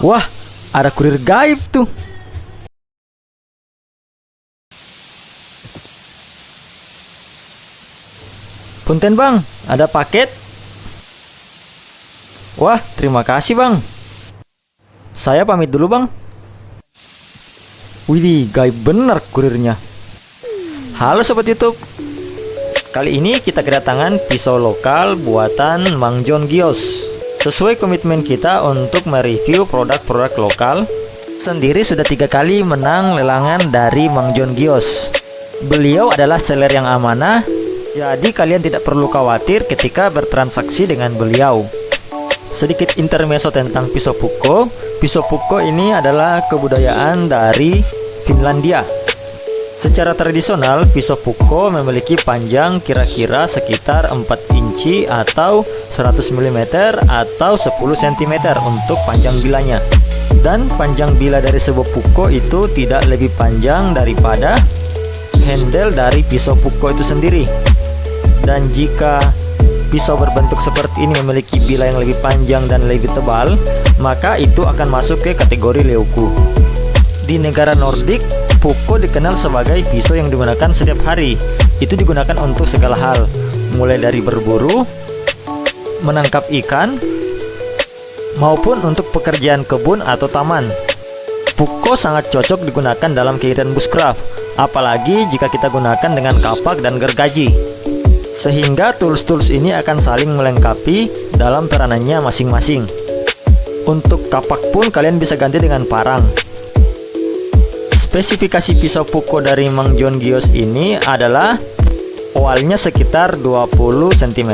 Wah, ada kurir gaib tuh. Punten bang, ada paket. Wah, terima kasih bang. Saya pamit dulu bang. Widih, gaib bener kurirnya. Halo Sobat YouTube. Kali ini kita kedatangan pisau lokal buatan Mang John Gios. Sesuai komitmen kita untuk mereview produk-produk lokal, sendiri sudah 3 kali menang lelangan dari Mang John Gios. Beliau adalah seller yang amanah, jadi kalian tidak perlu khawatir ketika bertransaksi dengan beliau. Sedikit intermezzo tentang pisau Pukko. Pisau Pukko ini adalah kebudayaan dari Finlandia. Secara tradisional, pisau Pukko memiliki panjang kira-kira sekitar 4 inci atau 100 mm atau 10 cm untuk panjang bilanya. Dan panjang bila dari sebuah Pukko itu tidak lebih panjang daripada handle dari pisau Pukko itu sendiri. Dan jika pisau berbentuk seperti ini memiliki bila yang lebih panjang dan lebih tebal, maka itu akan masuk ke kategori Leuku. Di negara Nordik, Pukko dikenal sebagai pisau yang digunakan setiap hari. Itu digunakan untuk segala hal, mulai dari berburu, menangkap ikan, maupun untuk pekerjaan kebun atau taman. Pukko sangat cocok digunakan dalam kegiatan bushcraft, apalagi jika kita gunakan dengan kapak dan gergaji. Sehingga tools-tools ini akan saling melengkapi dalam peranannya masing-masing. Untuk kapak pun kalian bisa ganti dengan parang. Spesifikasi pisau Pukko dari Mang John Gios ini adalah owalnya sekitar 20 cm,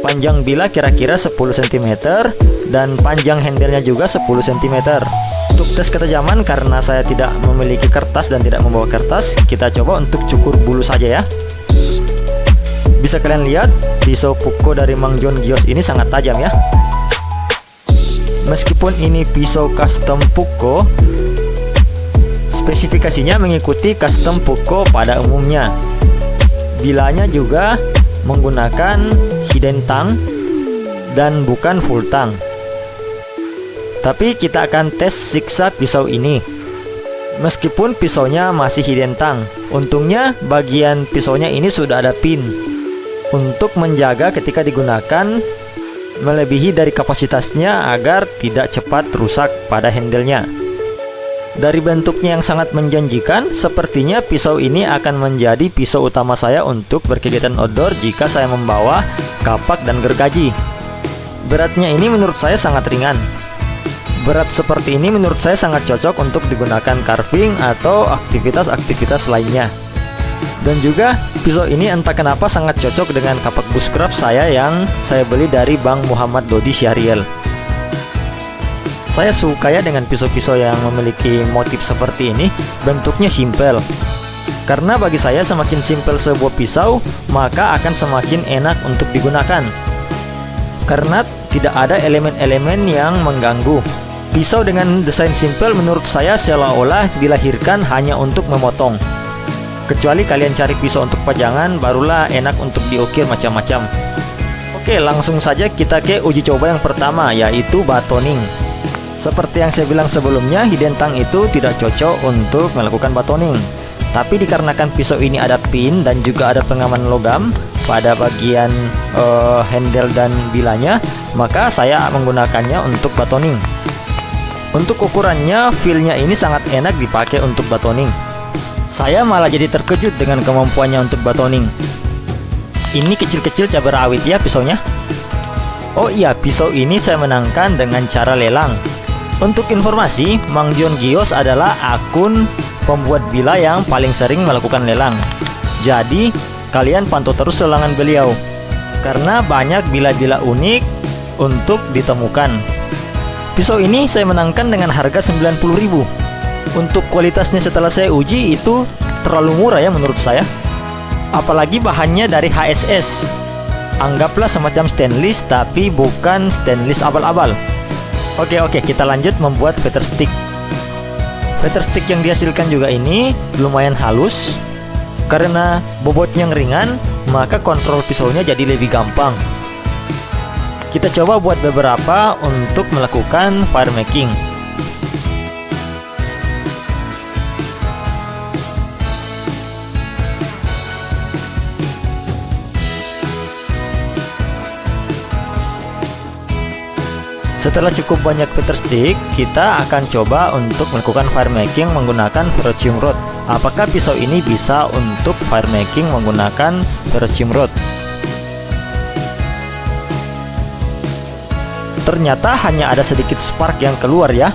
panjang bila kira-kira 10 cm, dan panjang handle-nya juga 10 cm. Untuk tes ketajaman, karena saya tidak memiliki kertas dan tidak membawa kertas, kita coba untuk cukur bulu saja ya. Bisa kalian lihat, pisau Pukko dari Mang John Gios ini sangat tajam ya. Meskipun ini pisau custom Pukko, spesifikasinya mengikuti custom Pukko pada umumnya. Bilanya juga menggunakan hidden tang dan bukan full tang. Tapi kita akan tes siksa pisau ini. Meskipun pisaunya masih hidden tang, untungnya bagian pisaunya ini sudah ada pin untuk menjaga ketika digunakan melebihi dari kapasitasnya agar tidak cepat rusak pada handle-nya. Dari bentuknya yang sangat menjanjikan, sepertinya pisau ini akan menjadi pisau utama saya untuk berkegiatan outdoor jika saya membawa kapak dan gergaji. Beratnya ini menurut saya sangat ringan. Berat seperti ini menurut saya sangat cocok untuk digunakan carving atau aktivitas-aktivitas lainnya. Dan juga pisau ini entah kenapa sangat cocok dengan kapak bushcraft saya yang saya beli dari Bang Muhammad Dodi Syahriel. Saya suka ya dengan pisau-pisau yang memiliki motif seperti ini. Bentuknya simpel. Karena bagi saya semakin simpel sebuah pisau, maka akan semakin enak untuk digunakan. Karena tidak ada elemen-elemen yang mengganggu. Pisau dengan desain simpel menurut saya seolah-olah dilahirkan hanya untuk memotong. Kecuali kalian cari pisau untuk pajangan, barulah enak untuk diukir macam-macam. Oke, langsung saja kita ke uji coba yang pertama, yaitu batoning. Seperti yang saya bilang sebelumnya, hidden tang itu tidak cocok untuk melakukan batoning. Tapi dikarenakan pisau ini ada pin dan juga ada pengaman logam pada bagian handle dan bilanya, maka saya menggunakannya untuk batoning. Untuk ukurannya, feel-nya ini sangat enak dipakai untuk batoning. Saya malah jadi terkejut dengan kemampuannya untuk batoning. Ini kecil-kecil cabai rawit ya pisaunya. Oh iya, pisau ini saya menangkan dengan cara lelang. Untuk informasi, Mang John Gios adalah akun pembuat bila yang paling sering melakukan lelang. Jadi, kalian pantau terus lelangan beliau, karena banyak bila-bila unik untuk ditemukan. Pisau ini saya menangkan dengan harga 90.000. Untuk kualitasnya setelah saya uji itu terlalu murah ya menurut saya. Apalagi bahannya dari HSS. Anggaplah semacam stainless, tapi bukan stainless abal-abal. Oke, kita lanjut membuat feather stick. Feather stick yang dihasilkan juga ini lumayan halus. Karena bobotnya yang ringan, maka kontrol pisaunya jadi lebih gampang. Kita coba buat beberapa untuk melakukan fire making. Setelah cukup banyak feather stick, kita akan coba untuk melakukan fire making menggunakan ferrocium rod. Apakah pisau ini bisa untuk fire making menggunakan ferrocium rod? Ternyata hanya ada sedikit spark yang keluar ya.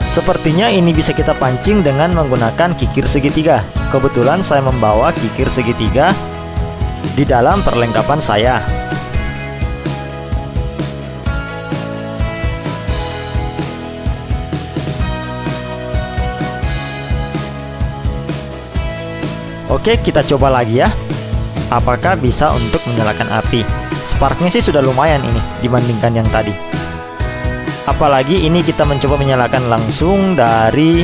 Sepertinya ini bisa kita pancing dengan menggunakan kikir segitiga. Kebetulan saya membawa kikir segitiga di dalam perlengkapan saya. Oke, kita coba lagi ya. Apakah bisa untuk menyalakan api? Sparknya sih sudah lumayan ini dibandingkan yang tadi. Apalagi ini kita mencoba menyalakan langsung dari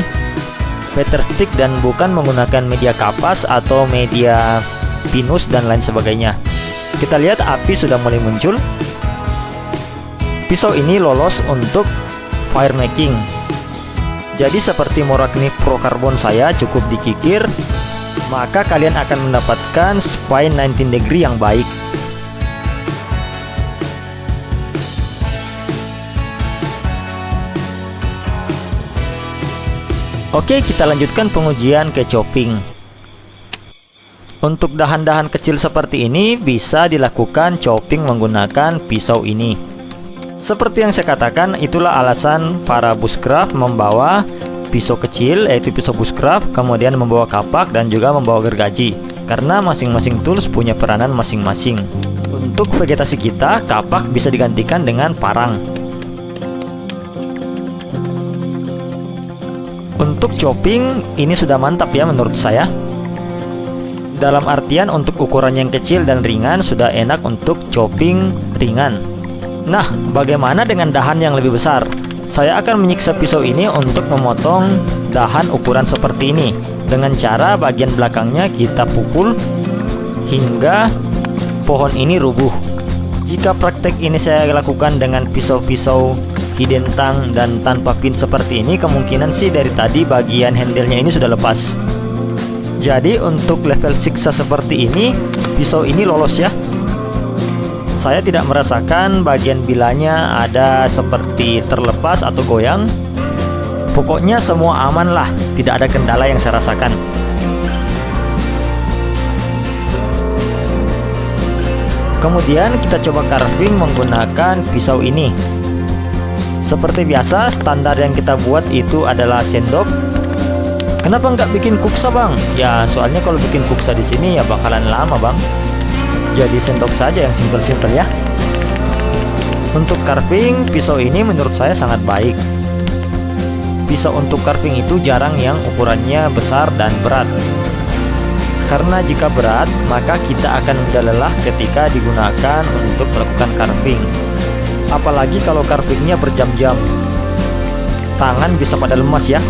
feather stick dan bukan menggunakan media kapas atau media pinus dan lain sebagainya. Kita lihat api sudah mulai muncul. Pisau ini lolos untuk fire making. Jadi seperti Morakni Pro Carbon saya cukup dikikir, maka kalian akan mendapatkan spine 19 degree yang baik. Oke, kita lanjutkan pengujian ke chopping. Untuk dahan-dahan kecil seperti ini bisa dilakukan chopping menggunakan pisau ini. Seperti yang saya katakan, itulah alasan para bushcraft membawa pisau kecil, yaitu pisau bushcraft, kemudian membawa kapak dan juga membawa gergaji, karena masing-masing tools punya peranan masing-masing. Untuk vegetasi kita, kapak bisa digantikan dengan parang. Untuk chopping ini sudah mantap ya menurut saya. Dalam artian untuk ukuran yang kecil dan ringan sudah enak untuk chopping ringan. Nah, bagaimana dengan dahan yang lebih besar? Saya akan menyiksa pisau ini untuk memotong dahan ukuran seperti ini. Dengan cara bagian belakangnya kita pukul hingga pohon ini rubuh. Jika praktek ini saya lakukan dengan pisau-pisau hidden tang dan tanpa pin seperti ini, kemungkinan sih dari tadi bagian handle-nya ini sudah lepas. Jadi untuk level siksa seperti ini, pisau ini lolos ya. Saya tidak merasakan bagian bilanya ada seperti terlepas atau goyang. Pokoknya semua aman lah, tidak ada kendala yang saya rasakan. Kemudian kita coba carving menggunakan pisau ini. Seperti biasa, standar yang kita buat itu adalah sendok. Kenapa nggak bikin kuksa bang? Ya soalnya kalau bikin kuksa di sini ya bakalan lama bang. Jadi sendok saja yang simpel-simpel ya. Untuk carving, pisau ini menurut saya sangat baik. Pisau untuk carving itu jarang yang ukurannya besar dan berat. Karena jika berat, maka kita akan mudah lelah ketika digunakan untuk melakukan carving. Apalagi kalau carvingnya berjam-jam, tangan bisa pada lemas ya.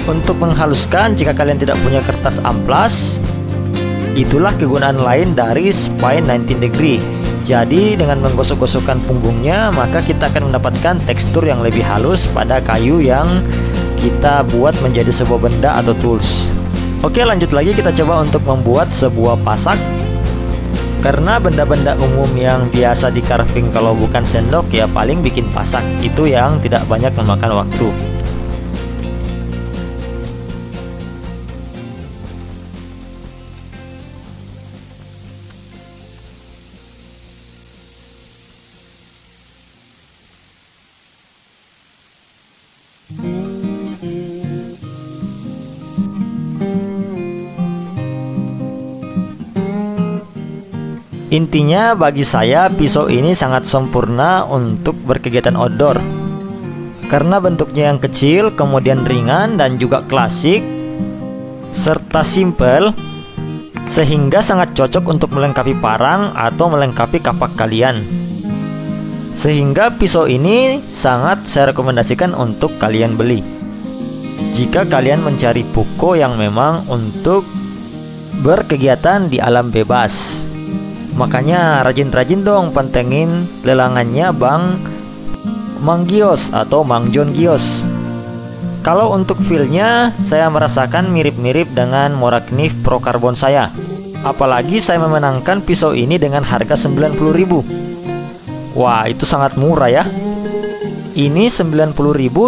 Untuk menghaluskan, jika kalian tidak punya kertas amplas, itulah kegunaan lain dari spine 19 degree. Jadi dengan menggosok-gosokkan punggungnya, maka kita akan mendapatkan tekstur yang lebih halus pada kayu yang kita buat menjadi sebuah benda atau tools. Oke, lanjut lagi, kita coba untuk membuat sebuah pasak. Karena benda-benda umum yang biasa di carving kalau bukan sendok ya paling bikin pasak, itu yang tidak banyak memakan waktu. Intinya bagi saya pisau ini sangat sempurna untuk berkegiatan outdoor. Karena bentuknya yang kecil, kemudian ringan dan juga klasik, serta simple, sehingga sangat cocok untuk melengkapi parang atau melengkapi kapak kalian. Sehingga pisau ini sangat saya rekomendasikan untuk kalian beli jika kalian mencari buko yang memang untuk berkegiatan di alam bebas. Makanya rajin-rajin dong pantengin lelangannya Bang Mang Gios atau Mang John Gios. Kalau untuk feel-nya saya merasakan mirip-mirip dengan Morakniv Pro Carbon saya. Apalagi saya memenangkan pisau ini dengan harga 90.000. Wah, itu sangat murah ya. Ini 90.000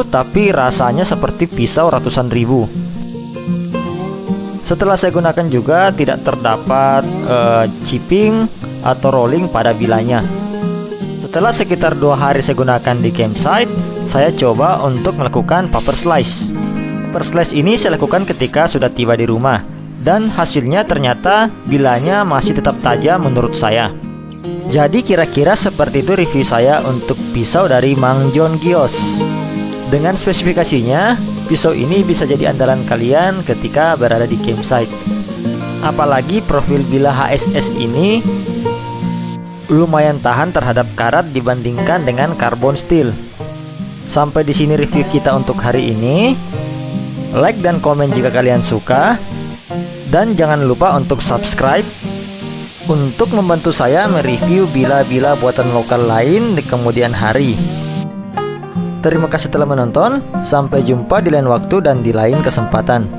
tapi rasanya seperti pisau ratusan ribu. Setelah saya gunakan juga tidak terdapat chipping atau rolling pada bilanya. Setelah sekitar 2 hari saya gunakan di campsite, saya coba untuk melakukan paper slice. Paper slice ini saya lakukan ketika sudah tiba di rumah, dan hasilnya ternyata bilanya masih tetap tajam menurut saya. Jadi kira-kira seperti itu review saya untuk pisau dari Mang John Gios. Dengan spesifikasinya, pisau ini bisa jadi andalan kalian ketika berada di campsite. Apalagi profil bilah HSS ini lumayan tahan terhadap karat dibandingkan dengan carbon steel. Sampai di sini review kita untuk hari ini. Like dan komen jika kalian suka, dan jangan lupa untuk subscribe untuk membantu saya mereview bila-bila buatan lokal lain di kemudian hari. Terima kasih telah menonton, sampai jumpa di lain waktu dan di lain kesempatan.